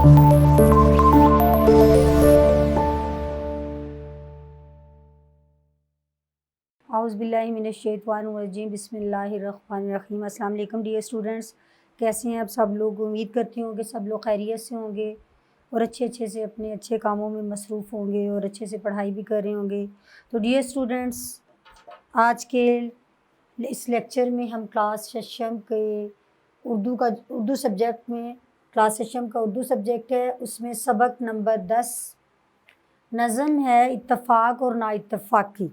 اعوذ باللہ من الشیطان الرجیم، بسم اللہ الرحمن الرحیم۔ السلام علیکم ڈیئر اسٹوڈنٹس، کیسے ہیں آپ سب لوگ؟ امید کرتی ہوں کہ سب لوگ خیریت سے ہوں گے اور اچھے سے اپنے اچھے کاموں میں مصروف ہوں گے اور اچھے سے پڑھائی بھی کر رہے ہوں گے۔ تو ڈیئر اسٹوڈنٹس، آج کے اس لیکچر میں ہم کلاس ششم کے اردو سبجیکٹ میں کلاس ششم کا اردو سبجیکٹ ہے، اس میں سبق نمبر 10 نظم ہے اتفاق اور نا اتفاقی۔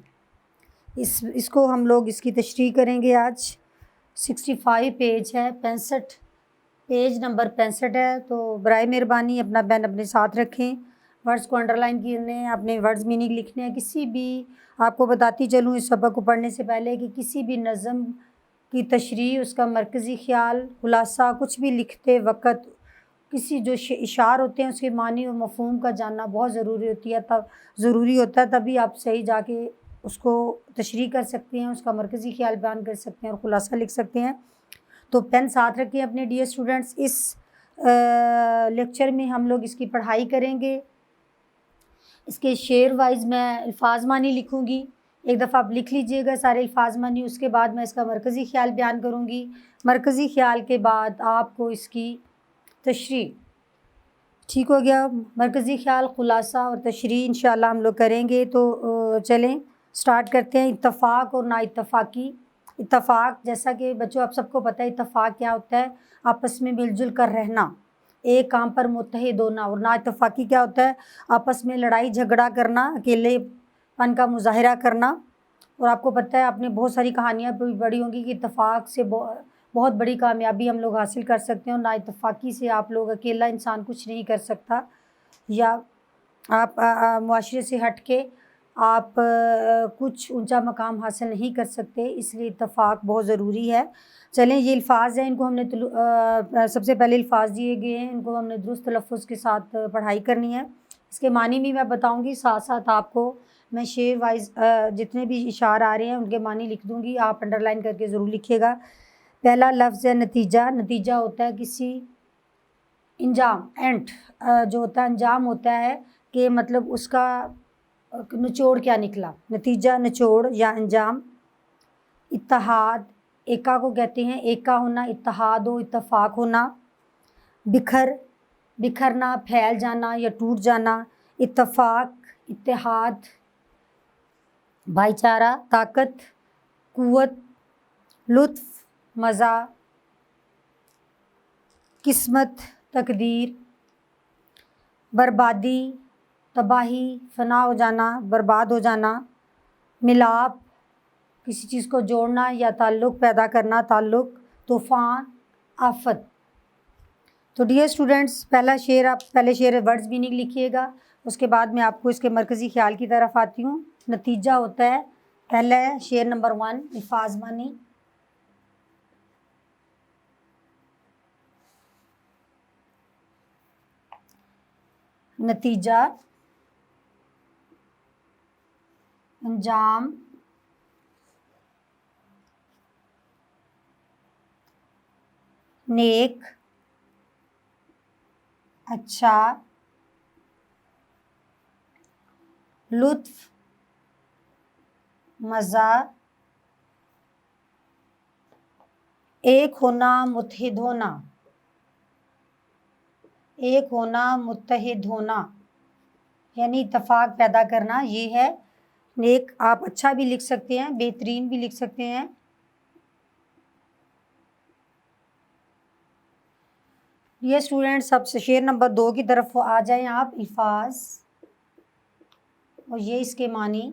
اس کو ہم لوگ اس کی تشریح کریں گے۔ آج 65 پیج ہے، 65 پیج نمبر 65 ہے، تو برائے مہربانی اپنا پین اپنے ساتھ رکھیں، ورڈز کو انڈر لائن کرنے ہیں، اپنے ورڈز میننگ لکھنے ہیں۔ کسی بھی آپ کو بتاتی چلوں اس سبق کو پڑھنے سے پہلے کہ کسی بھی نظم کی تشریح، اس کا مرکزی خیال، خلاصہ کچھ بھی لکھتے وقت کسی جو اشعار ہوتے ہیں اس کے معنی و مفہوم کا جاننا بہت ضروری ہوتا ہے، تبھی آپ صحیح جا کے اس کو تشریح کر سکتے ہیں، اس کا مرکزی خیال بیان کر سکتے ہیں اور خلاصہ لکھ سکتے ہیں۔ تو پین ساتھ رکھیں اپنے ڈیئر اسٹوڈنٹس۔ اس لیکچر میں ہم لوگ اس کی پڑھائی کریں گے۔ اس کے شعر وائز میں الفاظ معنی لکھوں گی، ایک دفعہ آپ لکھ لیجئے گا سارے الفاظ معنی، اس کے بعد میں اس کا مرکزی خیال بیان کروں گی، مرکزی خیال کے بعد آپ کو اس کی تشریح، ٹھیک ہو گیا؟ مرکزی خیال، خلاصہ اور تشریح انشاءاللہ ہم لوگ کریں گے۔ تو چلیں سٹارٹ کرتے ہیں۔ اتفاق اور نا اتفاقی۔ اتفاق، جیسا کہ بچوں آپ سب کو پتہ ہے اتفاق کیا ہوتا ہے، آپس میں مل جل کر رہنا، ایک کام پر متحد ہونا۔ اور نا اتفاقی کیا ہوتا ہے، آپس میں لڑائی جھگڑا کرنا، اکیلے پن کا مظاہرہ کرنا۔ اور آپ کو پتہ ہے، آپ نے بہت ساری کہانیاں بھی پڑھی ہوں گی کہ اتفاق سے بہت بڑی کامیابی ہم لوگ حاصل کر سکتے ہیں، اور نا اتفاقی سے آپ لوگ اکیلا انسان کچھ نہیں کر سکتا، یا آپ معاشرے سے ہٹ کے آپ کچھ اونچا مقام حاصل نہیں کر سکتے، اس لیے اتفاق بہت ضروری ہے۔ چلیں یہ الفاظ ہیں، ان کو ہم نے سب سے پہلے الفاظ دیے گئے ہیں، ان کو ہم نے درست تلفظ کے ساتھ پڑھائی کرنی ہے۔ اس کے معنی بھی میں بتاؤں گی، ساتھ ساتھ آپ کو میں شعر وائز جتنے بھی اشعار آ رہے ہیں ان کے معنی لکھ دوں گی، آپ انڈر لائن کر کے ضرور لکھیے گا۔ پہلا لفظ ہے نتیجہ۔ نتیجہ ہوتا ہے کسی انجام، اینڈ جو ہوتا ہے انجام ہوتا ہے کہ مطلب اس کا نچوڑ کیا نکلا، نتیجہ نچوڑ یا انجام۔ اتحاد، ایکا کو کہتے ہیں، ایکا ہونا، اتحاد و اتفاق ہونا۔ بکھرنا، پھیل جانا یا ٹوٹ جانا۔ اتفاق، اتحاد، بھائی چارہ، طاقت، قوت، لطف، مزہ، قسمت، تقدیر۔ بربادی، تباہی، فنا ہو جانا، برباد ہو جانا۔ ملاپ، کسی چیز کو جوڑنا یا تعلق پیدا کرنا، تعلق۔ طوفان، آفت۔ تو ڈیئر اسٹوڈنٹس، پہلا شعر، آپ پہلے شعر ورڈز میننگ لکھیے گا، اس کے بعد میں آپ کو اس کے مرکزی خیال کی طرف آتی ہوں۔ نتیجہ ہوتا ہے، پہلا ہے شعر نمبر 1، الفاظ معنی۔ نتیجہ، انجام، نیک، اچھا، لطف، مزہ، ایک ہونا، متحد ہونا۔ ایک ہونا، متحد ہونا یعنی اتفاق پیدا کرنا، یہ ہے نیک۔ آپ اچھا بھی لکھ سکتے ہیں، بہترین بھی لکھ سکتے ہیں۔ یہ اسٹوڈنٹس اب سے شعر نمبر 2 کی طرف آ جائیں آپ۔ الفاظ اور یہ اس کے معنی۔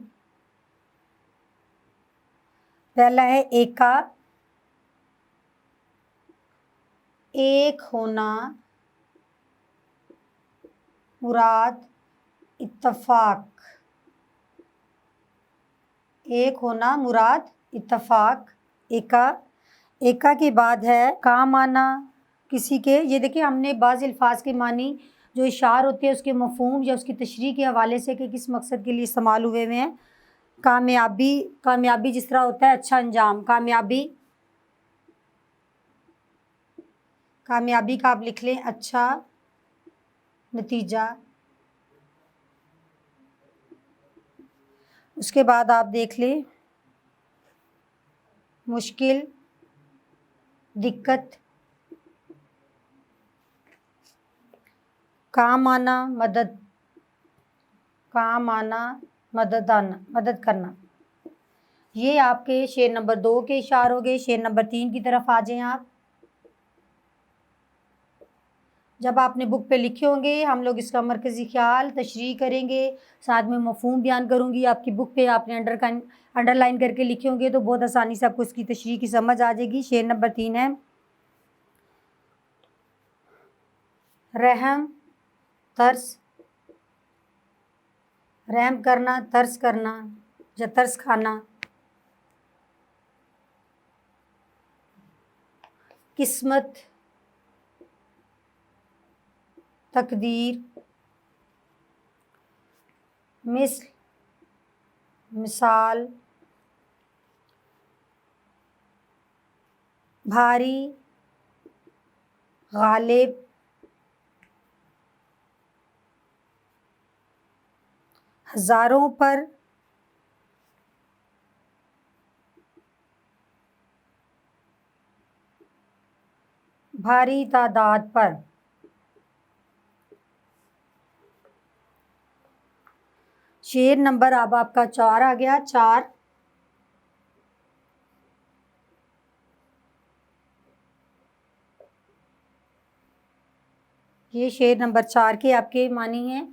پہلا ہے ایکا، ایک ہونا، مراد اتفاق۔ ایک ہونا مراد اتفاق، ایکا۔ ایکا کے بعد ہے کام آنا کسی کے۔ یہ دیکھیں ہم نے بعض الفاظ کے معنی جو اشعار ہوتے ہیں اس کے مفہوم یا اس کی تشریح کے حوالے سے کہ کس مقصد کے لیے استعمال ہوئے ہیں۔ کامیابی، کامیابی جس طرح ہوتا ہے اچھا انجام، کامیابی، کامیابی کا آپ لکھ لیں اچھا نتیجہ۔ اس کے بعد آپ دیکھ لیں مشکل، دقت، کام آنا، مدد، کام آنا، مدد کرنا۔ یہ آپ کے شعر نمبر 2 کے اشعار ہو گئے۔ شعر نمبر 3 کی طرف آ جائیں آپ۔ جب آپ نے بک پہ لکھے ہوں گے ہم لوگ اس کا مرکزی خیال تشریح کریں گے، ساتھ میں مفہوم بیان کروں گی۔ آپ کی بک پہ آپ نے انڈر لائن کر کے لکھے ہوں گے تو بہت آسانی سے آپ کو اس کی تشریح کی سمجھ آ جائے گی۔ شعر نمبر 3 ہے رحم، ترس، رحم کرنا، ترس کرنا یا ترس کھانا، قسمت، تقدیر، مثل، مثال، بھاری، غالب، ہزاروں پر، بھاری تعداد پر۔ شعر نمبر اب آپ کا 4 آ گیا۔ 4 یہ شعر نمبر 4 کے آپ کے معنی ہیں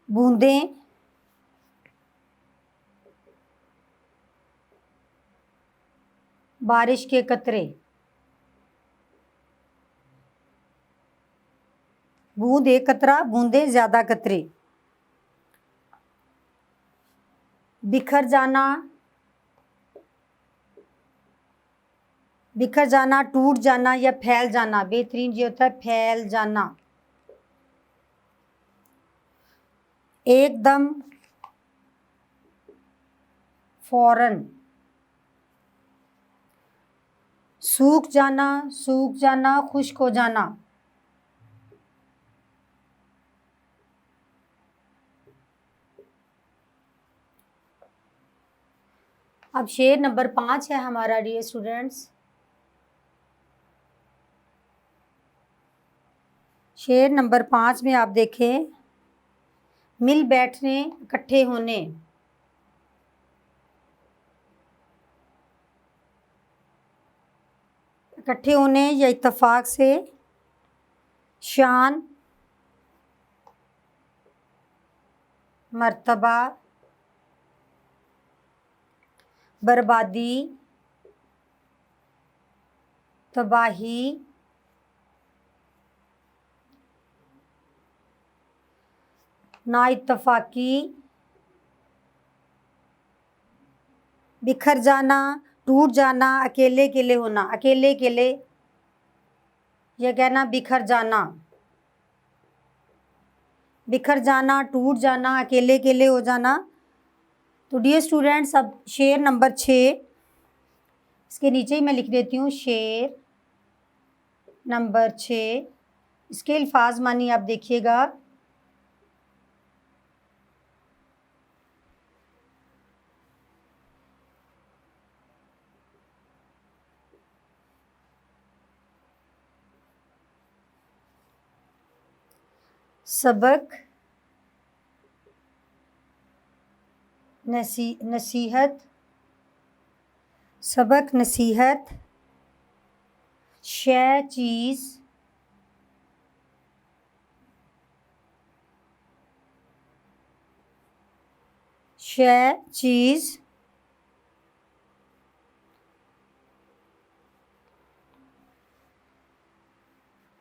بوندیں، بارش کے قطرے، بوند ایک قطرہ، بوندیں زیادہ قطرے، بکھر جانا، بکھر جانا، ٹوٹ جانا یا پھیل جانا، بہترین یہ ہوتا ہے پھیل جانا، ایک دم، فوراً، سوکھ جانا، سوکھ جانا، خشک ہو جانا، اب شعر نمبر 5 ہے ہمارا ڈیئر اسٹوڈینٹس۔ شعر نمبر 5 میں آپ دیکھیں مل بیٹھنے، اکٹھے ہونے، اکٹھے ہونے یا اتفاق سے، شان، مرتبہ، بربادی، تباہی، نا اتفاقی، بکھر جانا، ٹوٹ جانا، اکیلے اکیلے ہونا، اکیلے اکیلے یہ کہنا بکھر جانا، بکھر جانا، ٹوٹ جانا، اکیلے اکیلے ہو جانا۔ تو ڈیئر اسٹوڈینٹس اب شعر نمبر 6 اس کے نیچے ہی میں لکھ دیتی ہوں شعر نمبر 6، اس کے الفاظ معنی آپ دیکھیے گا۔ سبق، نصیحت، سبق، نصیحت، شے، چیز، شے، چیز،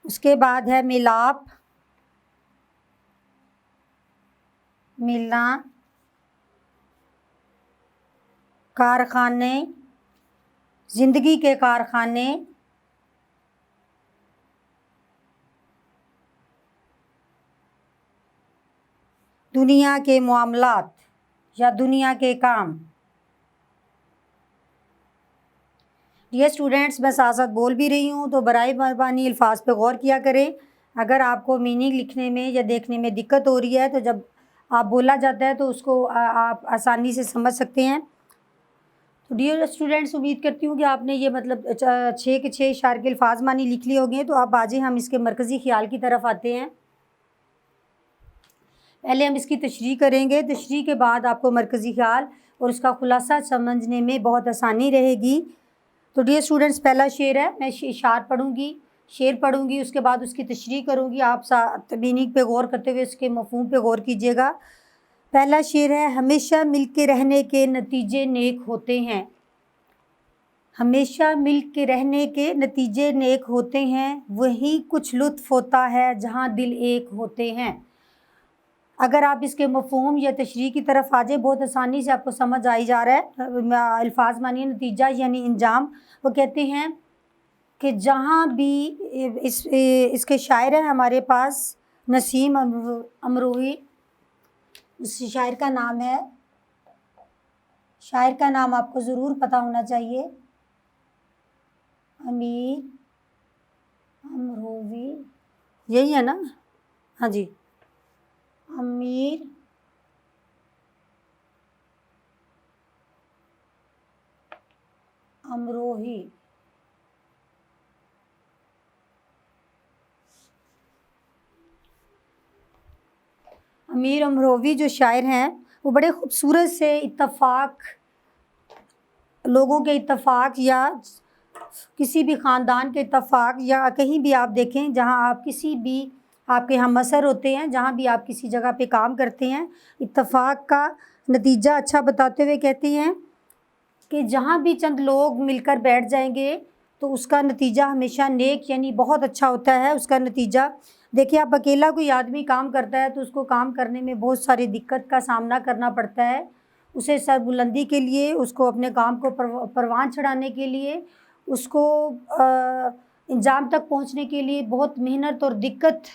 اس کے بعد ہے ملاپ، ملنا، کارخانے، زندگی کے کارخانے، دنیا کے معاملات یا دنیا کے کام۔ ڈیئر اسٹوڈینٹس میں ساتھ ساتھ بول بھی رہی ہوں تو برائے مہربانی الفاظ پہ غور کیا کریں۔ اگر آپ کو میننگ لکھنے میں یا دیکھنے میں دقت ہو رہی ہے تو جب آپ بولا جاتا ہے تو اس کو آپ آسانی سے سمجھ سکتے ہیں۔ تو ڈیئر اسٹوڈینٹس، امید کرتی ہوں کہ آپ نے یہ مطلب 6 کے 6 اشعار کے الفاظ معنی لکھ لیے ہوں گے۔ تو اب آج ہم اس کے مرکزی خیال کی طرف آتے ہیں۔ پہلے ہم اس کی تشریح کریں گے، تشریح کے بعد آپ کو مرکزی خیال اور اس کا خلاصہ سمجھنے میں بہت آسانی رہے گی۔ تو ڈیئر اسٹوڈینٹس، پہلا شعر ہے، میں اشعار پڑھوں گی، شعر پڑھوں گی، اس کے بعد اس کی تشریح کروں گی۔ آپ میننگ پہ غور کرتے ہوئے اس کے مفہوم پہ غور کیجیے گا۔ پہلا شعر ہے، ہمیشہ مل کے رہنے کے نتیجے نیک ہوتے ہیں۔ ہمیشہ مل کے رہنے کے نتیجے نیک ہوتے ہیں، وہی کچھ لطف ہوتا ہے جہاں دل ایک ہوتے ہیں۔ اگر آپ اس کے مفہوم یا تشریح کی طرف آ جائیں، بہت آسانی سے آپ کو سمجھ آئی جا رہا ہے۔ الفاظ معنی نتیجہ یعنی انجام۔ وہ کہتے ہیں کہ جہاں بھی اس کے شاعر ہیں ہمارے پاس نسیم امروہی، اس شاعر کا نام ہے، شاعر کا نام آپ کو ضرور پتہ ہونا چاہیے، امیر امروہی، یہی ہے نا؟ ہاں جی، امیر امروہی۔ امیر امروہی جو شاعر ہیں وہ بڑے خوبصورت سے اتفاق، لوگوں کے اتفاق یا کسی بھی خاندان کے اتفاق، یا کہیں بھی آپ دیکھیں جہاں آپ کسی بھی آپ کے ہم اثر ہوتے ہیں، جہاں بھی آپ کسی جگہ پہ کام کرتے ہیں، اتفاق کا نتیجہ اچھا بتاتے ہوئے کہتے ہیں کہ جہاں بھی چند لوگ مل کر بیٹھ جائیں گے تو اس کا نتیجہ ہمیشہ نیک یعنی بہت اچھا ہوتا ہے۔ اس کا نتیجہ دیکھیے، آپ اکیلا کوئی آدمی کام کرتا ہے تو اس کو کام کرنے میں بہت ساری دقت کا سامنا کرنا پڑتا ہے۔ اسے سر بلندی کے لیے، اس کو اپنے کام کو پروان چڑھانے کے لیے، اس کو انجام تک پہنچنے کے لیے بہت محنت اور دقت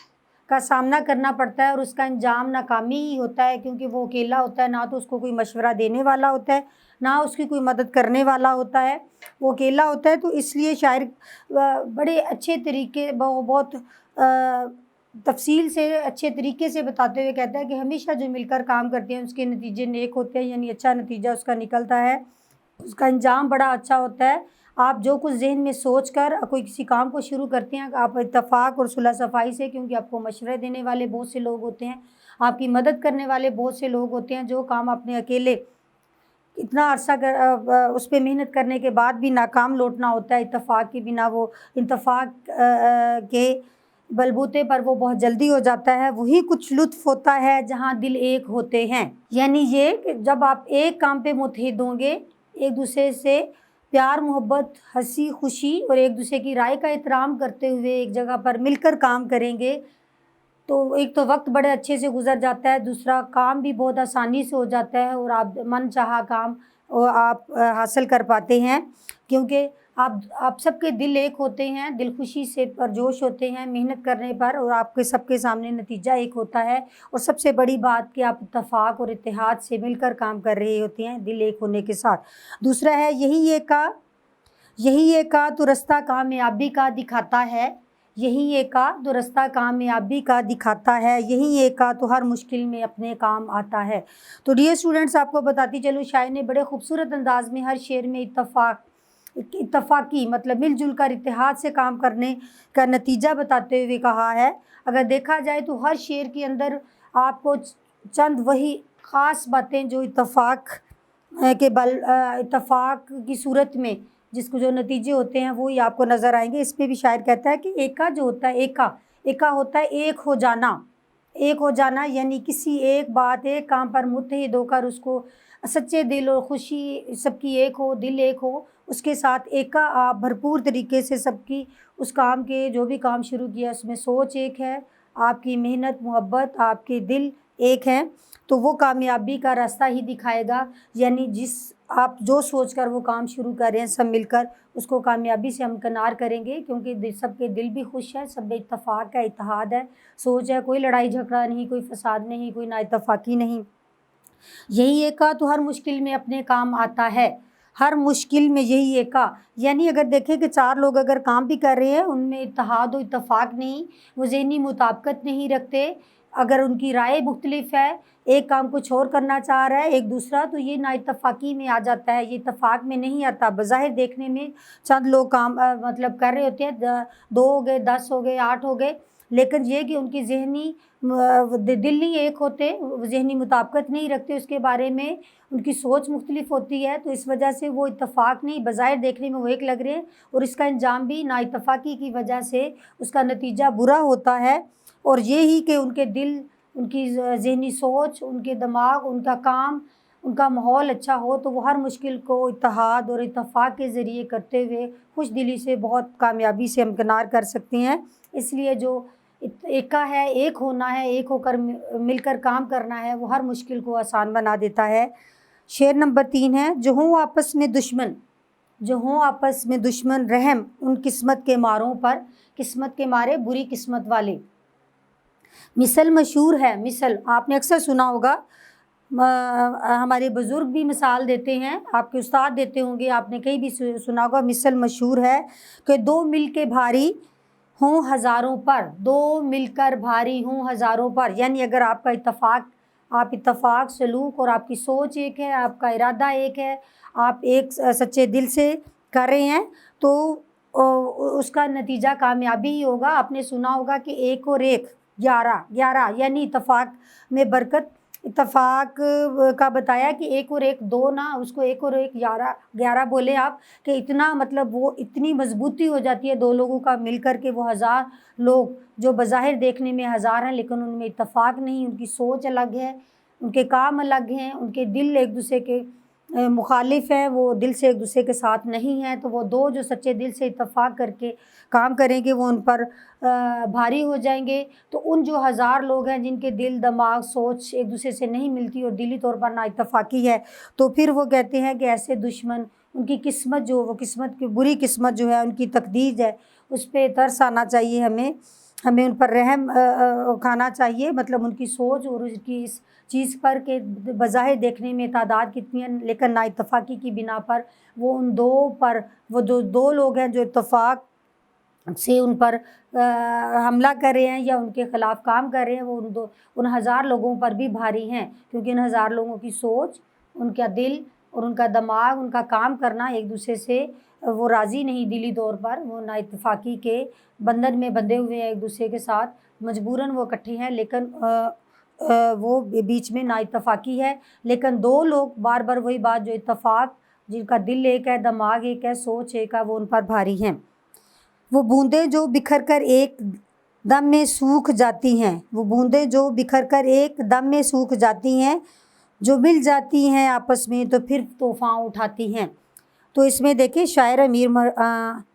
کا سامنا کرنا پڑتا ہے، اور اس کا انجام ناکامی ہی ہوتا ہے، کیونکہ وہ اکیلا ہوتا ہے، نہ تو اس کو کوئی مشورہ دینے والا ہوتا ہے، نہ اس کی کوئی مدد کرنے والا ہوتا ہے، وہ اکیلا ہوتا ہے۔ تو اس لیے شاعر بڑے اچھے طریقے، بہت تفصیل سے اچھے طریقے سے بتاتے ہوئے کہتا ہے کہ ہمیشہ جو مل کر کام کرتے ہیں اس کے نتیجے نیک ہوتے ہیں، یعنی اچھا نتیجہ اس کا نکلتا ہے، اس کا انجام بڑا اچھا ہوتا ہے۔ آپ جو کچھ ذہن میں سوچ کر کوئی کسی کام کو شروع کرتے ہیں، آپ اتفاق اور صلح صفائی سے، کیونکہ آپ کو مشورے دینے والے بہت سے لوگ ہوتے ہیں، آپ کی مدد کرنے والے بہت سے لوگ ہوتے ہیں، جو کام اپنے اکیلے اتنا عرصہ اس پہ محنت کرنے کے بعد بھی ناکام لوٹنا ہوتا ہے، اتفاق کے بنا وہ اتفاق کے بلبوتے پر وہ بہت جلدی ہو جاتا ہے۔ وہی کچھ لطف ہوتا ہے جہاں دل ایک ہوتے ہیں، یعنی یہ کہ جب آپ ایک کام پہ متحد ہوں گے، ایک دوسرے سے پیار محبت، ہنسی خوشی اور ایک دوسرے کی رائے کا احترام کرتے ہوئے ایک جگہ پر مل کر کام کریں گے، تو ایک تو وقت بڑے اچھے سے گزر جاتا ہے، دوسرا کام بھی بہت آسانی سے ہو جاتا ہے، اور آپ من چاہا کام آپ حاصل کر پاتے ہیں، کیونکہ آپ سب کے دل ایک ہوتے ہیں، دل خوشی سے پرجوش ہوتے ہیں محنت کرنے پر، اور آپ کے سب کے سامنے نتیجہ ایک ہوتا ہے، اور سب سے بڑی بات کہ آپ اتفاق اور اتحاد سے مل کر کام کر رہے ہوتے ہیں دل ایک ہونے کے ساتھ۔ دوسرا ہے، یہی ایک تو رستہ کامیابی کا دکھاتا ہے، یہی ایک تو رستہ کامیابی کا دکھاتا ہے، یہی ایک تو ہر مشکل میں اپنے کام آتا ہے۔ تو ڈیئر اسٹوڈنٹس، آپ کو بتاتی چلوں، شاعر نے بڑے خوبصورت انداز میں ہر شعر میں اتفاقی مطلب مل جل کر اتحاد سے کام کرنے کا نتیجہ بتاتے ہوئے کہا ہے۔ اگر دیکھا جائے تو ہر شعر کے اندر آپ کو چند وہی خاص باتیں جو اتفاق کی صورت میں جس کو جو نتیجے ہوتے ہیں وہی آپ کو نظر آئیں گے۔ اس پہ بھی شاعر کہتا ہے کہ ایکا جو ہوتا ہے، ایکا ہوتا ہے ایک ہو جانا، یعنی کسی ایک بات، ایک کام پر متحد ہو کر اس کو سچے دل اور خوشی سب کی ایک ہو، دل ایک ہو، اس کے ساتھ ایکا آپ بھرپور طریقے سے سب کی اس کام کے جو بھی کام شروع کیا اس میں سوچ ایک ہے، آپ کی محنت محبت، آپ کے دل ایک ہیں، تو وہ کامیابی کا راستہ ہی دکھائے گا، یعنی آپ جو سوچ کر وہ کام شروع کر رہے ہیں سب مل کر اس کو کامیابی سے ہمکنار کریں گے، کیونکہ سب کے دل بھی خوش ہے، سب اتفاق ہے، اتحاد ہے، سوچ ہے، کوئی لڑائی جھگڑا نہیں، کوئی فساد نہیں، کوئی نا اتفاقی نہیں۔ یہی ایک تو ہر مشکل میں اپنے کام آتا ہے۔ ہر مشکل میں یہی ایک یعنی اگر دیکھیں کہ 4 لوگ اگر کام بھی کر رہے ہیں، ان میں اتحاد و اتفاق نہیں، وہ ذہنی مطابقت نہیں رکھتے، اگر ان کی رائے مختلف ہے، ایک کام کچھ اور کرنا چاہ رہا ہے ایک دوسرا، تو یہ نا اتفاقی میں آ جاتا ہے، یہ اتفاق میں نہیں آتا۔ بظاہر دیکھنے میں چند لوگ کام مطلب کر رہے ہوتے ہیں، 2 ہو گئے، 10 ہو گئے، 8 ہو گئے، لیکن یہ کہ ان کی ذہنی دل نہیں ایک ہوتے، ذہنی مطابقت نہیں رکھتے، اس کے بارے میں ان کی سوچ مختلف ہوتی ہے، تو اس وجہ سے وہ اتفاق نہیں، بظاہر دیکھنے میں وہ ایک لگ رہے ہیں، اور اس کا انجام بھی نا اتفاقی کی وجہ سے اس کا نتیجہ برا ہوتا ہے۔ اور یہی کہ ان کے دل، ان کی ذہنی سوچ، ان کے دماغ، ان کا کام، ان کا ماحول اچھا ہو تو وہ ہر مشکل کو اتحاد اور اتفاق کے ذریعے کرتے ہوئے خوش دلی سے بہت کامیابی سے ہمکنار کر سکتے ہیں۔ اس لیے جو ایکا ہے، ایک ہونا ہے، ایک ہو کر مل کر کام کرنا ہے، وہ ہر مشکل کو آسان بنا دیتا ہے۔ شعر نمبر 3 ہے، جو ہوں آپس میں دشمن، جو ہوں آپس میں دشمن رحم ان قسمت کے ماروں پر، قسمت کے مارے بری قسمت والے۔ مثل مشہور ہے، مثل آپ نے اکثر سنا ہوگا، ہمارے بزرگ بھی مثال دیتے ہیں، آپ کے استاد دیتے ہوں گے، آپ نے کہیں بھی سنا ہوگا، مثل مشہور ہے کہ 2 مل کے بھاری ہوں ہزاروں پر، 2 مل کر بھاری ہوں ہزاروں پر، یعنی اگر آپ کا اتفاق سلوک اور آپ کی سوچ ایک ہے، آپ کا ارادہ ایک ہے، آپ ایک سچے دل سے کر رہے ہیں، تو اس کا نتیجہ کامیابی ہی ہوگا۔ آپ نے سنا ہوگا کہ 1 اور 1 11 یعنی اتفاق میں برکت، اتفاق کا بتایا کہ 1 اور 1 2 نہ، اس کو 1 اور 1 11 بولے آپ، کہ اتنا مطلب وہ اتنی مضبوطی ہو جاتی ہے 2 لوگوں کا مل کر کے، وہ 1000 لوگ جو بظاہر دیکھنے میں 1000 ہیں لیکن ان میں اتفاق نہیں، ان کی سوچ الگ ہے، ان کے کام الگ ہیں، ان کے دل ایک دوسرے کے مخالف ہیں، وہ دل سے ایک دوسرے کے ساتھ نہیں ہیں، تو وہ 2 جو سچے دل سے اتفاق کر کے کام کریں گے وہ ان پر بھاری ہو جائیں گے۔ تو ان جو 1000 لوگ ہیں جن کے دل، دماغ، سوچ ایک دوسرے سے نہیں ملتی اور دلی طور پر نا اتفاقی ہے، تو پھر وہ کہتے ہیں کہ ایسے دشمن، ان کی قسمت جو، وہ قسمت کی بری قسمت جو ہے، ان کی تقدیر ہے، اس پہ ترس آنا چاہیے، ہمیں ان پر رحم کھانا چاہیے، مطلب ان کی سوچ اور ان کی اس چیز پر کہ بظاہر دیکھنے میں تعداد کتنی ہے لیکن نا اتفاقی کی بنا پر وہ ان 2 پر، وہ جو 2 لوگ ہیں جو اتفاق سے ان پر حملہ کر رہے ہیں یا ان کے خلاف کام کر رہے ہیں، وہ ان 1000 لوگوں پر بھی بھاری ہیں، کیونکہ ان 1000 لوگوں کی سوچ، ان کا دل اور ان کا دماغ، ان کا کام کرنا ایک دوسرے سے وہ راضی نہیں، دلی طور پر وہ نا اتفاقی کے بندھن میں بندھے ہوئے ہیں، ایک دوسرے کے ساتھ مجبوراً وہ اکٹھے ہیں، لیکن وہ بیچ میں نا اتفاقی ہے۔ لیکن 2 لوگ بار بار وہی بات، جو اتفاق، جن کا دل ایک ہے، دماغ ایک ہے، سوچ ایک ہے، وہ ان پر بھاری ہیں۔ وہ بوندیں جو بکھر کر ایک دم میں سوکھ جاتی ہیں، وہ بوندیں جو بکھر کر ایک دم میں سوکھ جاتی ہیں، جو مل جاتی ہیں آپس میں تو پھر طوفان اٹھاتی ہیں۔ تو اس میں دیکھیں شاعر امیر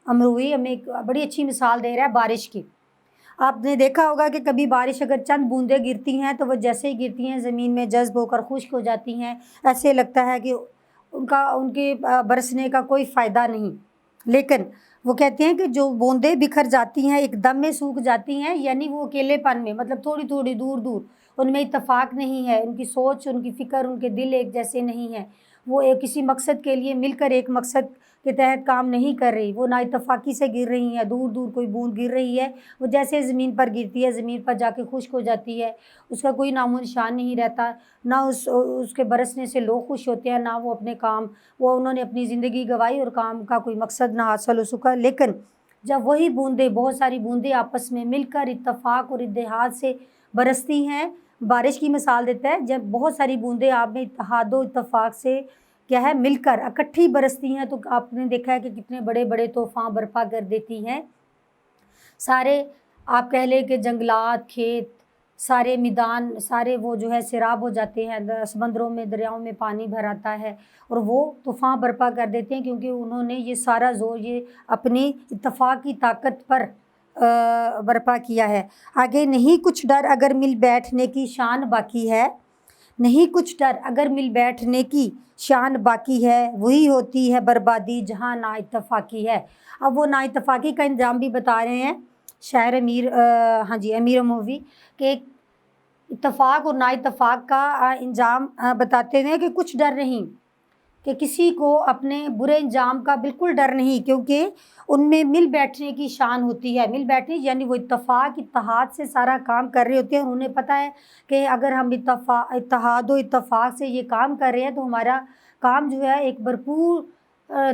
امروی ہمیں ایک بڑی اچھی مثال دے رہا ہے بارش کی۔ آپ نے دیکھا ہوگا کہ کبھی بارش اگر چند بوندیں گرتی ہیں تو وہ جیسے ہی گرتی ہیں زمین میں جذب ہو کر خشک ہو جاتی ہیں، ایسے لگتا ہے کہ ان کے برسنے کا کوئی فائدہ نہیں، لیکن وہ کہتے ہیں کہ جو بوندیں بکھر جاتی ہیں، ایک دم میں سوکھ جاتی ہیں، یعنی وہ اکیلے پن میں، مطلب تھوڑی تھوڑی دور دور، ان میں اتفاق نہیں ہے، ان کی سوچ، ان کی فکر، ان کے دل ایک جیسے نہیں ہیں، وہ کسی مقصد کے لیے مل کر ایک مقصد کے تحت کام نہیں کر رہی، وہ نا اتفاقی سے گر رہی ہیں، دور دور کوئی بوند گر رہی ہے، وہ جیسے زمین پر گرتی ہے زمین پر جا کے خشک ہو جاتی ہے، اس کا کوئی نام و نشان نہیں رہتا، نہ اس کے برسنے سے لوگ خوش ہوتے ہیں، نہ وہ اپنے کام، وہ انہوں نے اپنی زندگی گنوائی اور کام کا کوئی مقصد نہ حاصل ہو سکا۔ لیکن جب وہی بوندیں، بہت ساری بوندیں آپس میں مل کر اتفاق اور اتحاد سے برستی ہیں، بارش کی مثال دیتا ہے، جب بہت ساری بوندیں آپ میں اتحاد و اتفاق سے کیا ہے مل کر اکٹھی برستی ہیں، تو آپ نے دیکھا ہے کہ کتنے بڑے بڑے طوفان برپا کر دیتی ہیں، سارے آپ کہہ لیں کہ جنگلات، کھیت، سارے میدان، سارے وہ جو ہے سیراب ہو جاتے ہیں، سمندروں میں، دریاؤں میں پانی بھر آتا ہے اور وہ طوفان برپا کر دیتے ہیں، کیونکہ انہوں نے یہ سارا زور یہ اپنی اتفاق کی طاقت پر برپا کیا ہے۔ آگے، نہیں کچھ ڈر اگر مل بیٹھنے کی شان باقی ہے، نہیں کچھ ڈر اگر مل بیٹھنے کی شان باقی ہے، وہی ہوتی ہے بربادی جہاں نا اتفاقی ہے۔ اب وہ نا اتفاقی کا انجام بھی بتا رہے ہیں شاعر امیر اموی، کہ اتفاق اور نا اتفاق کا انجام بتاتے ہیں کہ کچھ ڈر نہیں، کہ کسی کو اپنے برے انجام کا بالکل ڈر نہیں، کیونکہ ان میں مل بیٹھنے کی شان ہوتی ہے۔ مل بیٹھنے یعنی وہ اتحاد سے سارا کام کر رہے ہوتے ہیں، اور انہیں پتہ ہے کہ اگر ہم اتحاد و اتفاق سے یہ کام کر رہے ہیں تو ہمارا کام جو ہے ایک بھرپور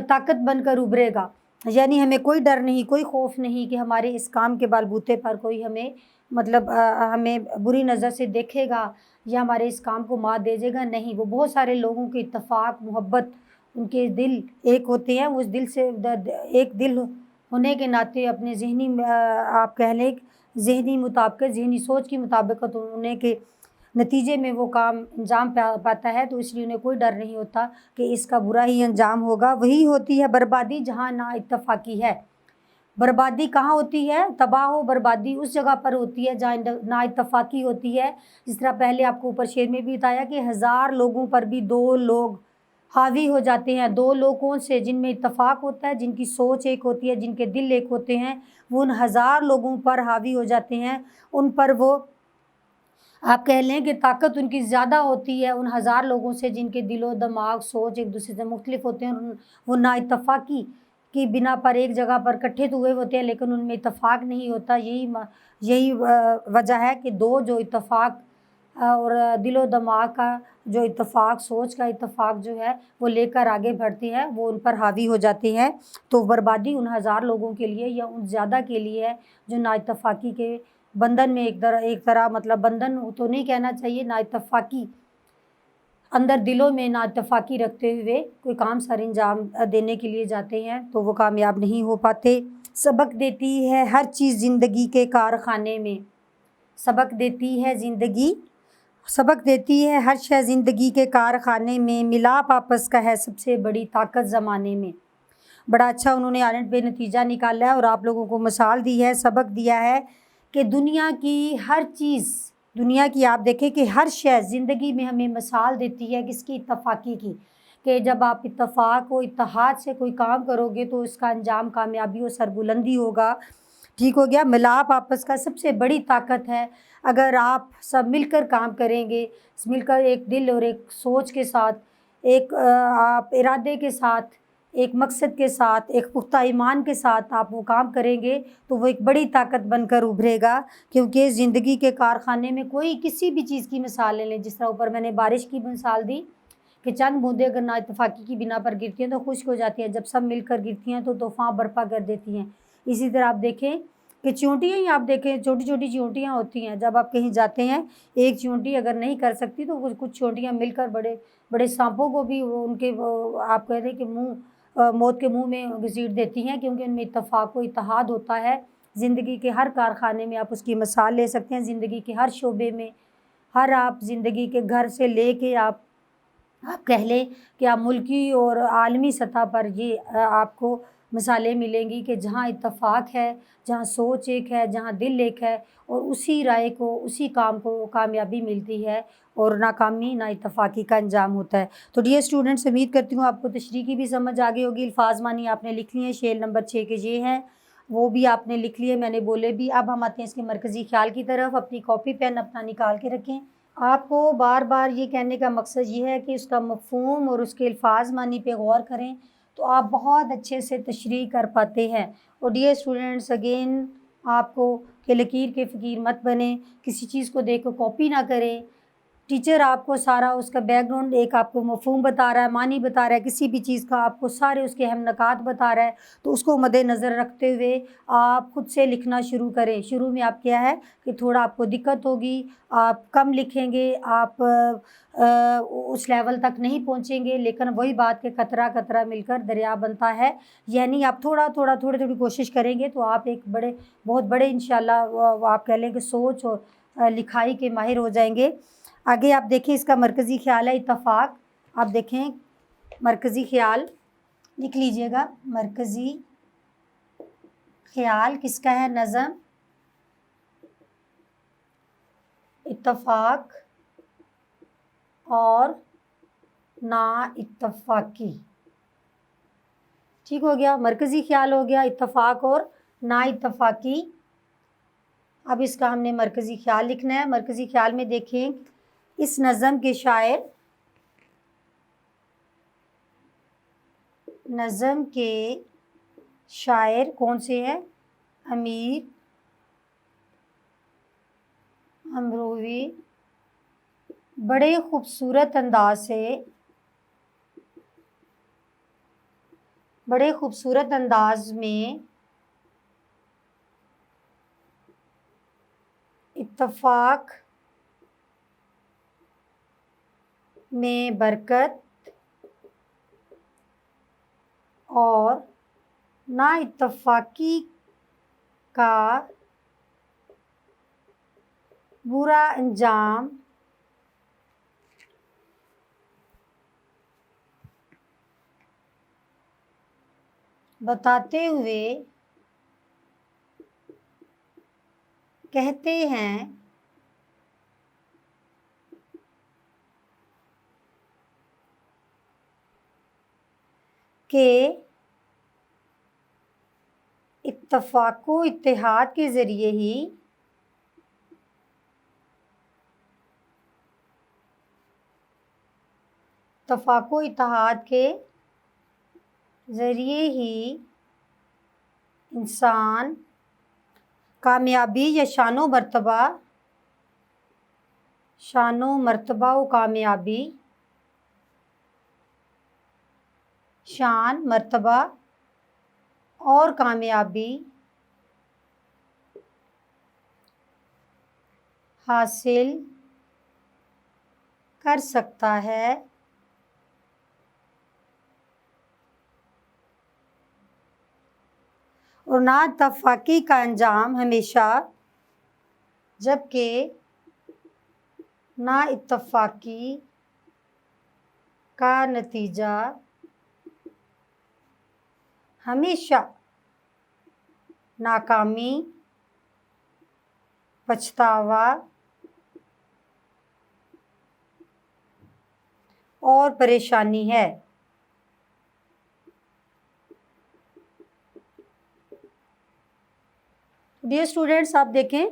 طاقت بن کر ابھرے گا۔ یعنی ہمیں کوئی ڈر نہیں، کوئی خوف نہیں کہ ہمارے اس کام کے بلبوتے پر کوئی ہمیں ہمیں بری نظر سے دیکھے گا یا ہمارے اس کام کو مات دے دے گا، نہیں۔ وہ بہت سارے لوگوں کے اتفاق، محبت، ان کے دل ایک ہوتے ہیں، اس دل سے ایک دل ہونے کے ناطے اپنے ذہنی آپ کہہ لیں ذہنی مطابقت، ذہنی سوچ کی مطابقت ہونے کے نتیجے میں وہ کام انجام پاتا ہے، تو اس لیے انہیں کوئی ڈر نہیں ہوتا کہ اس کا برا ہی انجام ہوگا۔ وہی ہوتی ہے بربادی جہاں نا اتفاقی ہے۔ بربادی کہاں ہوتی ہے؟ تباہ و بربادی اس جگہ پر ہوتی ہے جہاں نا اتفاقی ہوتی ہے۔ جس طرح پہلے آپ کو اوپر شعر میں بھی بتایا کہ 1000 لوگوں پر بھی 2 لوگ حاوی ہو جاتے ہیں۔ 2 لوگ کون سے؟ جن میں اتفاق ہوتا ہے، جن کی سوچ ایک ہوتی ہے، جن کے دل ایک ہوتے ہیں، وہ ان 1000 لوگوں پر حاوی ہو جاتے ہیں۔ ان پر وہ آپ کہہ لیں کہ طاقت ان کی زیادہ ہوتی ہے ان 1000 لوگوں سے جن کے دل و دماغ سوچ ایک دوسرے سے مختلف ہوتے ہیں۔ وہ نا اتفاقی کی بنا پر ایک جگہ پر اکٹھے تو ہوئے ہوتے ہیں، لیکن ان میں اتفاق نہیں ہوتا۔ یہی وجہ ہے کہ 2 جو اتفاق اور دل و دماغ کا جو اتفاق، سوچ کا اتفاق جو ہے وہ لے کر آگے بڑھتے ہیں، وہ ان پر حاوی ہو جاتے ہیں۔ تو بربادی ان 1000 لوگوں کے لیے یا ان زیادہ کے لیے ہے جو نا اتفاقی کے بندھن میں ایک طرح مطلب بندھن تو نہیں کہنا چاہیے، نا اتفاقی اندر دلوں میں نا اتفاقی رکھتے ہوئے کوئی کام سر انجام دینے کے لیے جاتے ہیں تو وہ کامیاب نہیں ہو پاتے۔ سبق دیتی ہے ہر چیز زندگی کے کارخانے میں، سبق دیتی ہے زندگی، سبق دیتی ہے ہر شے زندگی کے کارخانے میں، ملاپ آپس کا ہے سب سے بڑی طاقت زمانے میں۔ بڑا اچھا انہوں نے آنٹ پہ نتیجہ نکالا ہے اور آپ لوگوں کو مثال دی ہے، سبق دیا ہے کہ دنیا کی ہر چیز، دنیا کی آپ دیکھیں کہ ہر شے زندگی میں ہمیں مثال دیتی ہے کس کی؟ اتفاقی کی، کہ جب آپ اتفاق و اتحاد سے کوئی کام کرو گے تو اس کا انجام کامیابی و سربلندی ہوگا۔ ٹھیک ہو گیا؟ ملاپ آپس کا سب سے بڑی طاقت ہے۔ اگر آپ سب مل کر کام کریں گے، مل کر ایک دل اور ایک سوچ کے ساتھ، ایک آپ ارادے کے ساتھ، ایک مقصد کے ساتھ، ایک پختہ ایمان کے ساتھ آپ وہ کام کریں گے تو وہ ایک بڑی طاقت بن کر ابھرے گا۔ کیونکہ زندگی کے کارخانے میں کوئی کسی بھی چیز کی مثال لے لیں، جس طرح اوپر میں نے بارش کی مثال دی کہ چند بوندیں اگر نا اتفاقی کی بنا پر گرتی ہیں تو خشک ہو جاتی ہیں، جب سب مل کر گرتی ہیں تو طوفان برپا کر دیتی ہیں۔ اسی طرح آپ دیکھیں کہ چیونٹیاں ہی آپ دیکھیں، چھوٹی چھوٹی چیونٹیاں ہوتی ہیں، جب آپ کہیں جاتے ہیں ایک چیونٹی اگر نہیں کر سکتی تو کچھ چیونٹیاں مل کر بڑے بڑے سانپوں کو بھی ان کے آپ کہہ دیں کہ موت کے منہ میں گھسیٹ دیتی ہیں، کیونکہ ان میں اتفاق و اتحاد ہوتا ہے۔ زندگی کے ہر کارخانے میں آپ اس کی مثال لے سکتے ہیں، زندگی کے ہر شعبے میں، ہر آپ زندگی کے گھر سے لے کے آپ کہہ لیں کہ آپ ملکی اور عالمی سطح پر یہ آپ کو مثالیں ملیں گی کہ جہاں اتفاق ہے، جہاں سوچ ایک ہے، جہاں دل ایک ہے، اور اسی رائے کو، اسی کام کو کامیابی ملتی ہے اور ناکامی نا اتفاقی کا انجام ہوتا ہے۔ تو ڈیئر اسٹوڈنٹس، امید کرتی ہوں آپ کو تشریح کی بھی سمجھ آ گئی ہوگی۔ الفاظ معنی آپ نے لکھ لیے ہیں، شعر نمبر 6 کے یہ ہیں، وہ بھی آپ نے لکھ لیے، میں نے بولے بھی۔ اب ہم آتے ہیں اس کے مرکزی خیال کی طرف۔ اپنی کاپی پین اپنا نکال کے رکھیں۔ آپ کو بار بار یہ کہنے کا مقصد یہ ہے کہ اس کا مفہوم اور اس کے الفاظ معنی پہ غور کریں تو آپ بہت اچھے سے تشریح کر پاتے ہیں۔ اور ڈیئر اسٹوڈنٹس، اگین آپ کو کہ لکیر کے فقیر مت بنیں، کسی چیز کو دیکھ کر کاپی نہ کریں۔ ٹیچر آپ کو سارا اس کا بیک گراؤنڈ ایک آپ کو مفہوم بتا رہا ہے، معنی بتا رہا ہے، کسی بھی چیز کا آپ کو سارے اس کے اہم نکات بتا رہا ہے، تو اس کو مد نظر رکھتے ہوئے آپ خود سے لکھنا شروع کریں۔ شروع میں آپ کیا ہے کہ تھوڑا آپ کو دقت ہوگی، آپ کم لکھیں گے، آپ اس لیول تک نہیں پہنچیں گے، لیکن وہی بات کہ قطرہ قطرہ مل کر دریا بنتا ہے، یعنی آپ تھوڑی کوشش کریں گے تو آپ ایک بہت بڑے انشاءاللہ آپ کہہ لیں کہ سوچ اور لکھائی کے ماہر ہو جائیں گے۔ آگے آپ دیکھیں اس کا مرکزی خیال ہے اتفاق۔ آپ دیکھیں مرکزی خیال لکھ لیجئے گا۔ مرکزی خیال کس کا ہے؟ نظم، اتفاق اور نا اتفاقی۔ ٹھیک ہو گیا؟ مرکزی خیال ہو گیا، اتفاق اور نا اتفاقی۔ اب اس کا ہم نے مرکزی خیال لکھنا ہے۔ مرکزی خیال میں دیکھیں اس نظم کے شاعر نظم کے شاعر کون سے ہیں؟ امیر امروی بڑے خوبصورت انداز میں اتفاق میں برکت اور نا اتفاقی کا برا انجام بتاتے ہوئے کہتے ہیں کہ اتفاق و اتحاد کے ذریعے ہی انسان کامیابی یا شان و مرتبہ اور کامیابی حاصل کر سکتا ہے اور نا اتفاقی کا انجام ہمیشہ جبکہ نا اتفاقی کا نتیجہ ہمیشہ ناکامی پچھتاوا اور پریشانی ہے۔ ڈیئر اسٹوڈینٹس، آپ دیکھیں،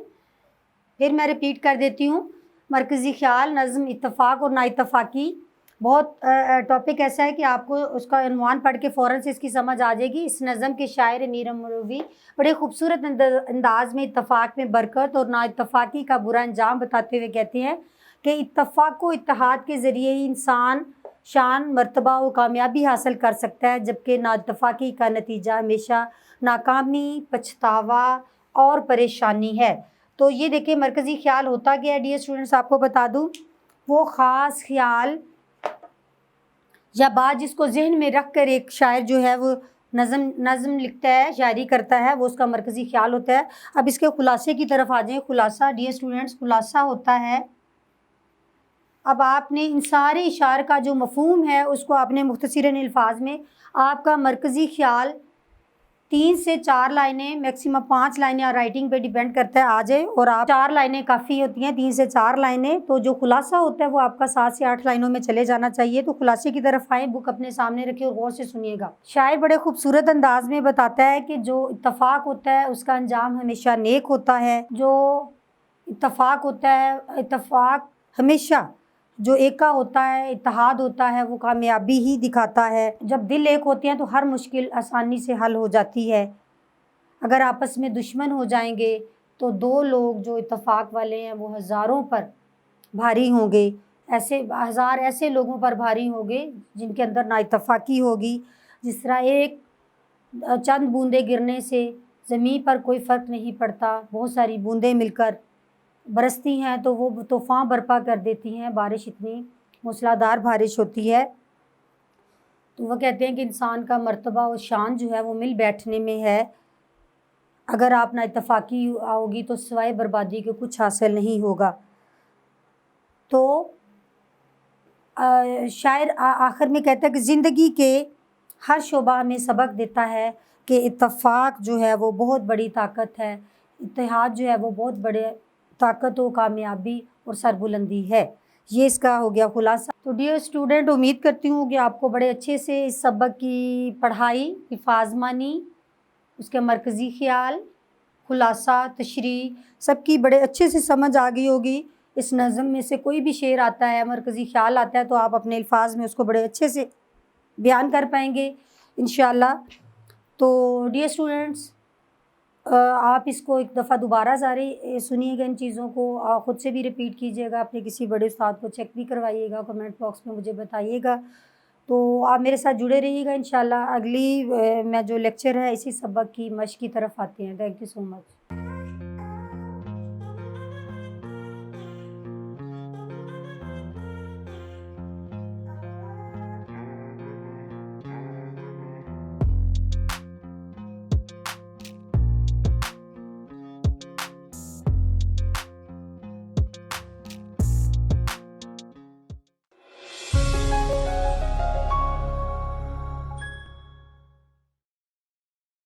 پھر میں ریپیٹ کر دیتی ہوں، مرکزی خیال، نظم، اتفاق اور نا اتفاقی بہت ٹاپک ایسا ہے کہ آپ کو اس کا عنوان پڑھ کے فوراً سے اس کی سمجھ آ جائے گی۔ اس نظم کے شاعر امیر امروی بڑے خوبصورت انداز میں اتفاق میں برکت اور نا اتفاقی کا برا انجام بتاتے ہوئے کہتے ہیں کہ اتفاق و اتحاد کے ذریعے ہی انسان شان، مرتبہ و کامیابی حاصل کر سکتا ہے، جبکہ نا اتفاقی کا نتیجہ ہمیشہ ناکامی، پچھتاوا اور پریشانی ہے۔ تو یہ دیکھیں مرکزی خیال ہوتا گیا ہے ڈیئر اسٹوڈنٹس، آپ کو بتا دوں، وہ خاص خیال یا بات جس کو ذہن میں رکھ کر ایک شاعر جو ہے وہ نظم لکھتا ہے، شاعری کرتا ہے، وہ اس کا مرکزی خیال ہوتا ہے۔ اب اس کے خلاصے کی طرف آ جائیں۔ خلاصہ ڈیئر اسٹوڈنٹس، خلاصہ ہوتا ہے، اب آپ نے ان سارے اشعار کا جو مفہوم ہے اس کو آپ نے مختصراً الفاظ میں، آپ کا مرکزی خیال 3 سے 4 لائنیں، میکسیمم 5 لائنیں اور رائٹنگ پہ ڈیپینڈ کرتا ہے، آ جائے، اور آپ 4 لائنیں کافی ہوتی ہیں، 3 سے 4 لائنیں، تو جو خلاصہ ہوتا ہے وہ آپ کا 7 سے 8 لائنوں میں چلے جانا چاہیے۔ تو خلاصے کی طرف آئیں، بک اپنے سامنے رکھیں اور غور سے سنیے گا۔ شاعر بڑے خوبصورت انداز میں بتاتا ہے کہ جو اتفاق ہوتا ہے اس کا انجام ہمیشہ نیک ہوتا ہے۔ جو اتفاق ہوتا ہے، اتفاق ہمیشہ جو ایکا ہوتا ہے، اتحاد ہوتا ہے، وہ کامیابی ہی دکھاتا ہے۔ جب دل ایک ہوتے ہیں تو ہر مشکل آسانی سے حل ہو جاتی ہے۔ اگر آپس میں دشمن ہو جائیں گے تو 2 لوگ جو اتفاق والے ہیں وہ ہزاروں پر بھاری ہوں گے، ہزار ایسے لوگوں پر بھاری ہوں گے جن کے اندر نا اتفاقی ہوگی۔ جس طرح ایک چند بوندیں گرنے سے زمین پر کوئی فرق نہیں پڑتا، بہت ساری بوندیں مل کر برستی ہیں تو وہ طوفان برپا کر دیتی ہیں، بارش اتنی موسلا دھار بارش ہوتی ہے۔ تو وہ کہتے ہیں کہ انسان کا مرتبہ و شان جو ہے وہ مل بیٹھنے میں ہے۔ اگر آپ نا اتفاقی ہوگی تو سوائے بربادی کے کچھ حاصل نہیں ہوگا۔ تو شاعر آخر میں کہتا ہے کہ زندگی کے ہر شعبہ ہمیں سبق دیتا ہے کہ اتفاق جو ہے وہ بہت بڑی طاقت ہے، اتحاد جو ہے وہ بہت بڑے طاقت و کامیابی اور سربلندی ہے۔ یہ اس کا ہو گیا خلاصہ۔ تو ڈیئر اسٹوڈنٹ، امید کرتی ہوں کہ آپ کو بڑے اچھے سے اس سبق کی پڑھائی، الفاظ مانی، اس کے مرکزی خیال، خلاصہ، تشریح سب کی بڑے اچھے سے سمجھ آ گئی ہوگی۔ اس نظم میں سے کوئی بھی شعر آتا ہے، مرکزی خیال آتا ہے، تو آپ اپنے الفاظ میں اس کو بڑے اچھے سے بیان کر پائیں گے۔ انشاءاللہ۔ تو ڈیئر اسٹوڈنٹس، آپ اس کو ایک دفعہ دوبارہ جاری سنیے گا، ان چیزوں کو خود سے بھی ریپیٹ کیجیے گا، اپنے کسی بڑے استاد کو چیک بھی کروائیے گا، کمنٹ باکس میں مجھے بتائیے گا۔ تو آپ میرے ساتھ جڑے رہیے گا انشاءاللہ۔ اگلی میں جو لیکچر ہے اسی سبق کی مشق کی طرف آتے ہیں۔ Thank you so much.